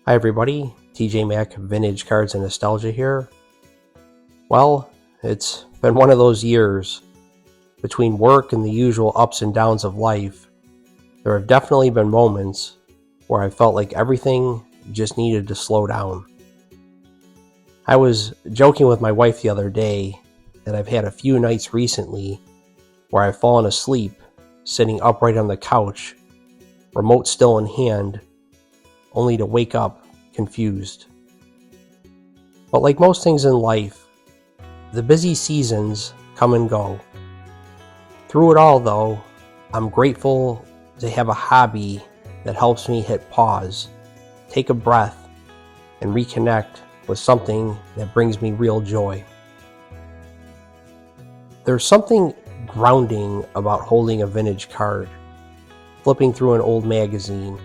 Hi everybody, TJ Mac Vintage Cards and Nostalgia here. Well, it's been one of those years. Between work and the usual ups and downs of life, there have definitely been moments where I felt like everything just needed to slow down. I was joking with my wife the other day that I've had a few nights recently where I've fallen asleep sitting upright on the couch, remote still in hand, only to wake up confused. But like most things in life, the busy seasons come and go. Through it all though, I'm grateful to have a hobby that helps me hit pause, take a breath, and reconnect with something that brings me real joy. There's something grounding about holding a vintage card, flipping through an old magazine,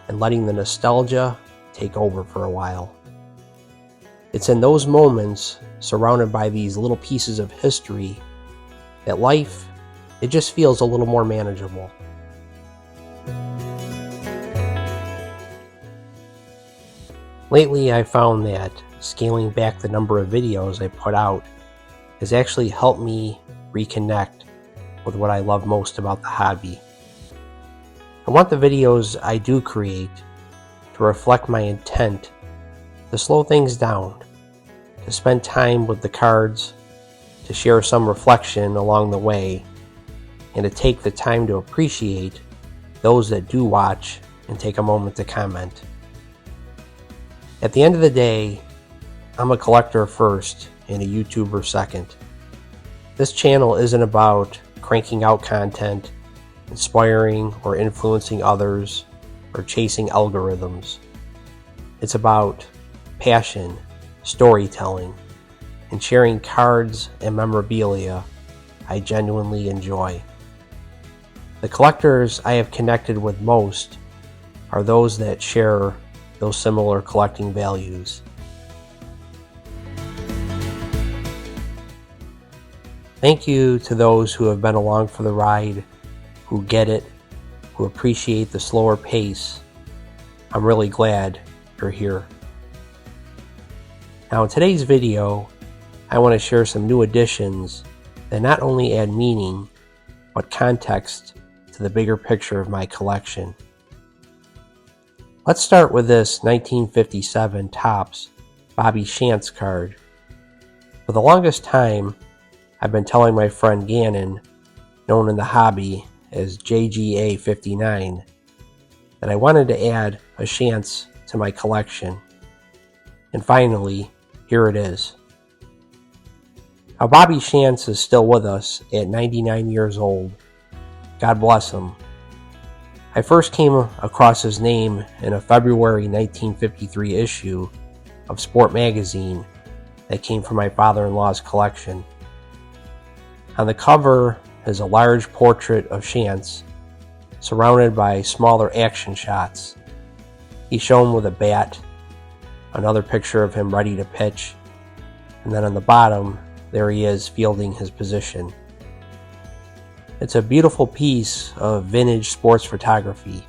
and letting the nostalgia take over for a while. It's in those moments, surrounded by these little pieces of history, that life, it just feels a little more manageable. Lately, I found that scaling back the number of videos I put out has actually helped me reconnect with what I love most about the hobby. I want the videos I do create to reflect my intent to slow things down, to spend time with the cards, to share some reflection along the way, and to take the time to appreciate those that do watch and take a moment to comment. At the end of the day, I'm a collector first and a YouTuber second. This channel isn't about cranking out content, inspiring or influencing others, or chasing algorithms. It's about passion, storytelling, and sharing cards and memorabilia I genuinely enjoy. The collectors I have connected with most are those that share those similar collecting values. Thank you to those who have been along for the ride, who get it, who appreciate the slower pace. I'm really glad you're here. Now in today's video, I want to share some new additions that not only add meaning, but context to the bigger picture of my collection. Let's start with this 1957 Topps Bobby Shantz card. For the longest time, I've been telling my friend Gannon, known in the hobby as JGA 59, that I wanted to add a Shantz to my collection. And finally, here it is. Now Bobby Shantz is still with us at 99 years old. God bless him. I first came across his name in a February 1953 issue of Sport magazine that came from my father-in-law's collection. On the cover is a large portrait of Shantz, surrounded by smaller action shots. He's shown with a bat, another picture of him ready to pitch, and then on the bottom, there he is fielding his position. It's a beautiful piece of vintage sports photography.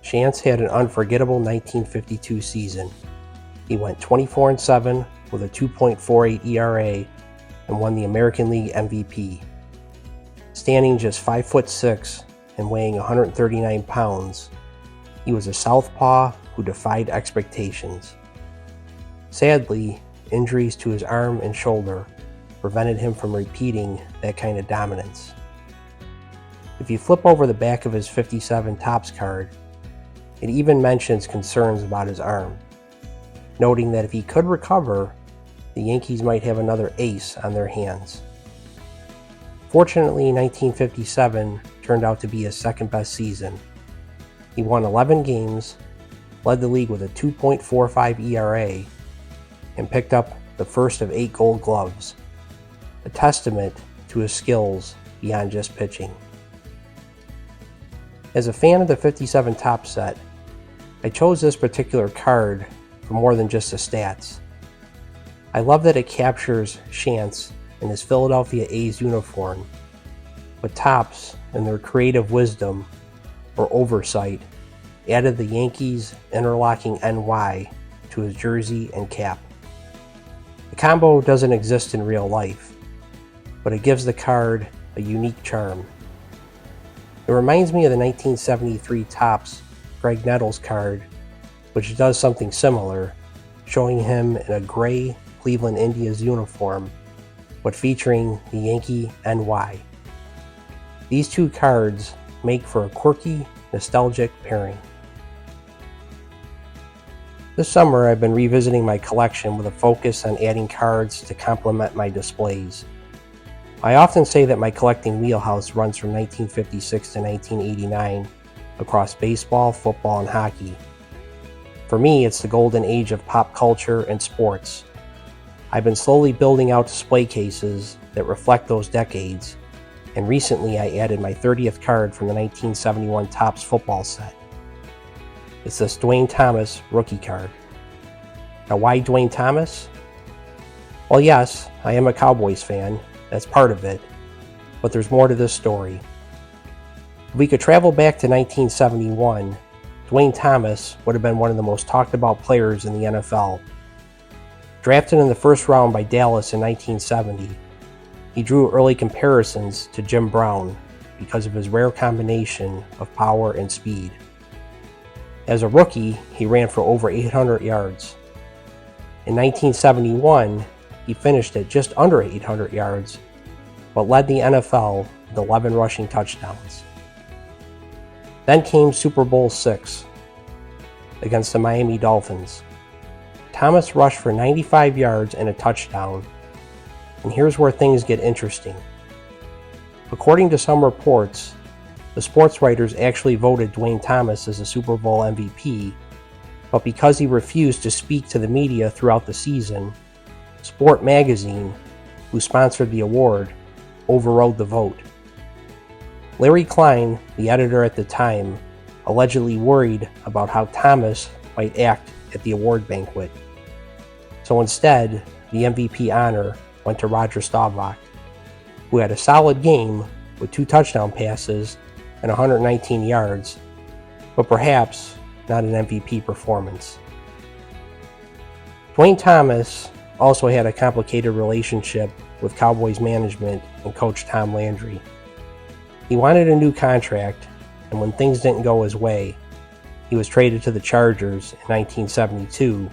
Shantz had an unforgettable 1952 season. He went 24-7 with a 2.48 ERA and won the American League MVP. Standing just 5'6" and weighing 139 pounds, he was a southpaw who defied expectations. Sadly, injuries to his arm and shoulder prevented him from repeating that kind of dominance. If you flip over the back of his 57 Topps card, it even mentions concerns about his arm, noting that if he could recover, the Yankees might have another ace on their hands. Fortunately, 1957 turned out to be his second best season. He won 11 games, led the league with a 2.45 ERA, and picked up the first of 8 Gold Gloves, a testament to his skills beyond just pitching. As a fan of the 57 Topps set, I chose this particular card for more than just the stats. I love that it captures Shantz in his Philadelphia A's uniform, but Topps, in their creative wisdom, or oversight, added the Yankees interlocking NY to his jersey and cap. The combo doesn't exist in real life, but it gives the card a unique charm. It reminds me of the 1973 Topps Greg Nettles card, which does something similar, showing him in a gray Cleveland Indians uniform, but featuring the Yankee NY. These two cards make for a quirky, nostalgic pairing. This summer, I've been revisiting my collection with a focus on adding cards to complement my displays. I often say that my collecting wheelhouse runs from 1956 to 1989 across baseball, football, and hockey. For me, it's the golden age of pop culture and sports. I've been slowly building out display cases that reflect those decades, and recently I added my 30th card from the 1971 Topps football set. It's this Duane Thomas rookie card. Now, why Duane Thomas? Well, yes, I am a Cowboys fan. That's part of it. But there's more to this story. If we could travel back to 1971, Duane Thomas would have been one of the most talked about players in the NFL. Drafted in the first round by Dallas in 1970, he drew early comparisons to Jim Brown because of his rare combination of power and speed. As a rookie, he ran for over 800 yards. In 1971, he finished at just under 800 yards, but led the NFL with 11 rushing touchdowns. Then came Super Bowl VI against the Miami Dolphins. Thomas rushed for 95 yards and a touchdown, and here's where things get interesting. According to some reports, the sports writers actually voted Duane Thomas as a Super Bowl MVP, but because he refused to speak to the media throughout the season, Sport Magazine, who sponsored the award, overrode the vote. Larry Klein, the editor at the time, allegedly worried about how Thomas might act at the award banquet. So instead, the MVP honor went to Roger Staubach, who had a solid game with 2 touchdown passes and 119 yards, but perhaps not an MVP performance. Duane Thomas also had a complicated relationship with Cowboys management and coach Tom Landry. He wanted a new contract, and when things didn't go his way, he was traded to the Chargers in 1972,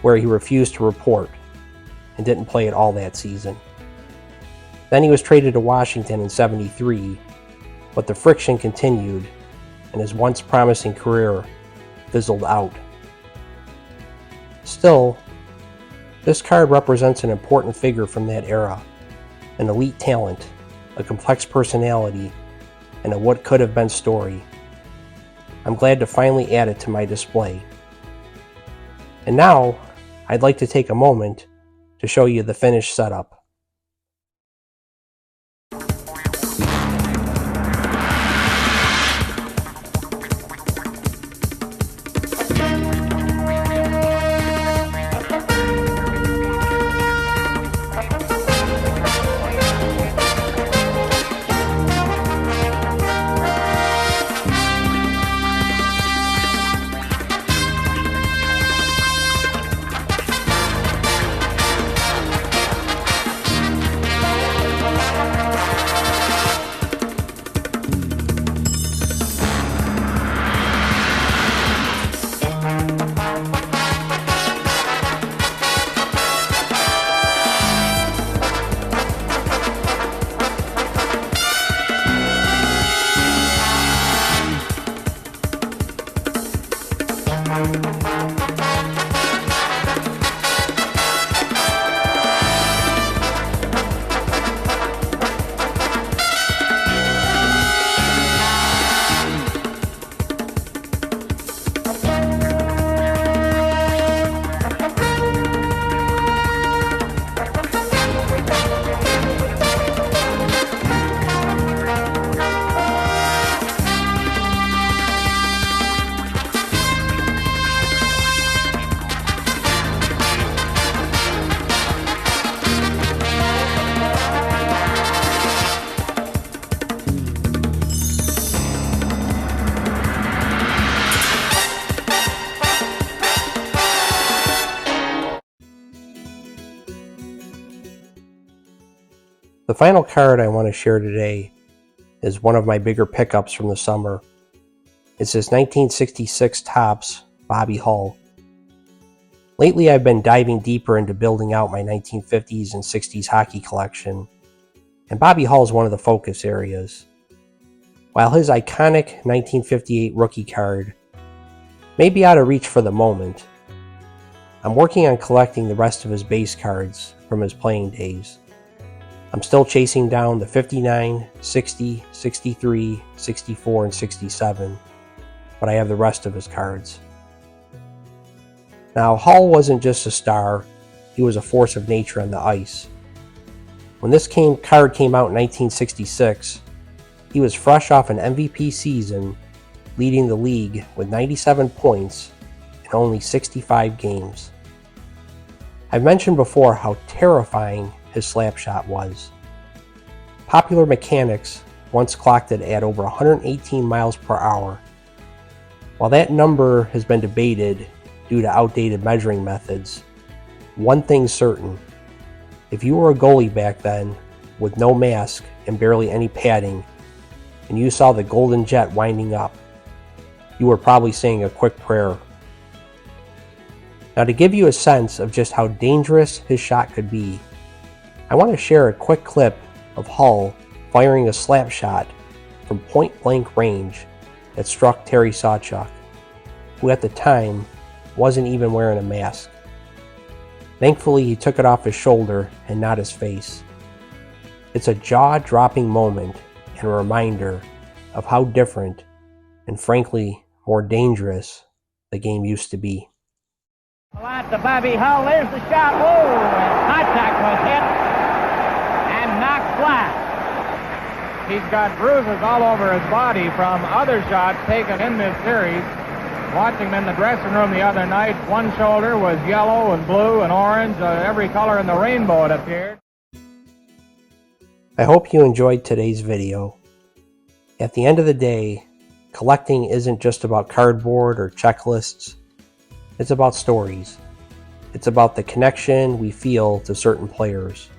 where he refused to report and didn't play at all that season. Then he was traded to Washington in '73, but the friction continued, and his once promising career fizzled out. Still, this card represents an important figure from that era, an elite talent, a complex personality, and a what could have been story. I'm glad to finally add it to my display. And now, I'd like to take a moment to show you the finished setup. final card I want to share today is one of my bigger pickups from the summer. It's this 1966 Topps Bobby Hull. Lately I've been diving deeper into building out my 1950s and 60s hockey collection, and Bobby Hull is one of the focus areas. While his iconic 1958 rookie card may be out of reach for the moment, I'm working on collecting the rest of his base cards from his playing days. I'm still chasing down the 59, 60, 63, 64, and 67, but I have the rest of his cards. Now, Hull wasn't just a star, he was a force of nature on the ice. When this card came out in 1966, he was fresh off an MVP season, leading the league with 97 points in only 65 games. I've mentioned before how terrifying his slap shot was. Popular Mechanics once clocked it at over 118 miles per hour. While that number has been debated due to outdated measuring methods, one thing's certain: if you were a goalie back then with no mask and barely any padding, and you saw the golden jet winding up, you were probably saying a quick prayer. Now, to give you a sense of just how dangerous his shot could be, I want to share a quick clip of Hull firing a slap shot from point-blank range that struck Terry Sawchuk, who at the time wasn't even wearing a mask. Thankfully, he took it off his shoulder and not his face. It's a jaw-dropping moment and a reminder of how different and frankly more dangerous the game used to be. Out to Bobby Hull, there's the shot. Whoa, contact was hit and knocked flat. He's got bruises all over his body from other shots taken in this series. Watching him in the dressing room the other night, one shoulder was yellow and blue and orange, every color in the rainbow it appeared. I hope you enjoyed today's video. At the end of the day, collecting isn't just about cardboard or checklists. It's about stories. It's about the connection we feel to certain players,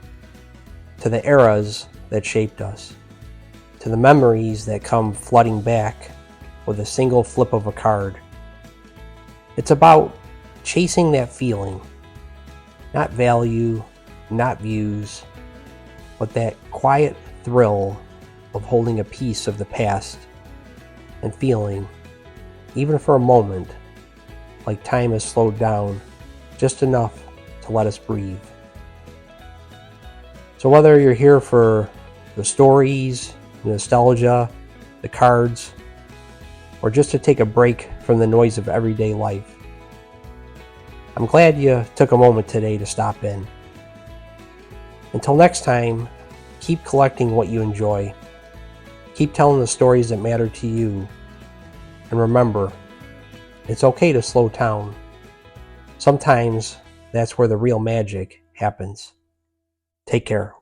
to the eras that shaped us, to the memories that come flooding back with a single flip of a card. It's about chasing that feeling, not value, not views, but that quiet thrill of holding a piece of the past and feeling, even for a moment, like time has slowed down just enough to let us breathe. So whether you're here for the stories, the nostalgia, the cards, or just to take a break from the noise of everyday life, I'm glad you took a moment today to stop in. Until next time, keep collecting what you enjoy. Keep telling the stories that matter to you. And remember, it's okay to slow down. Sometimes that's where the real magic happens. Take care.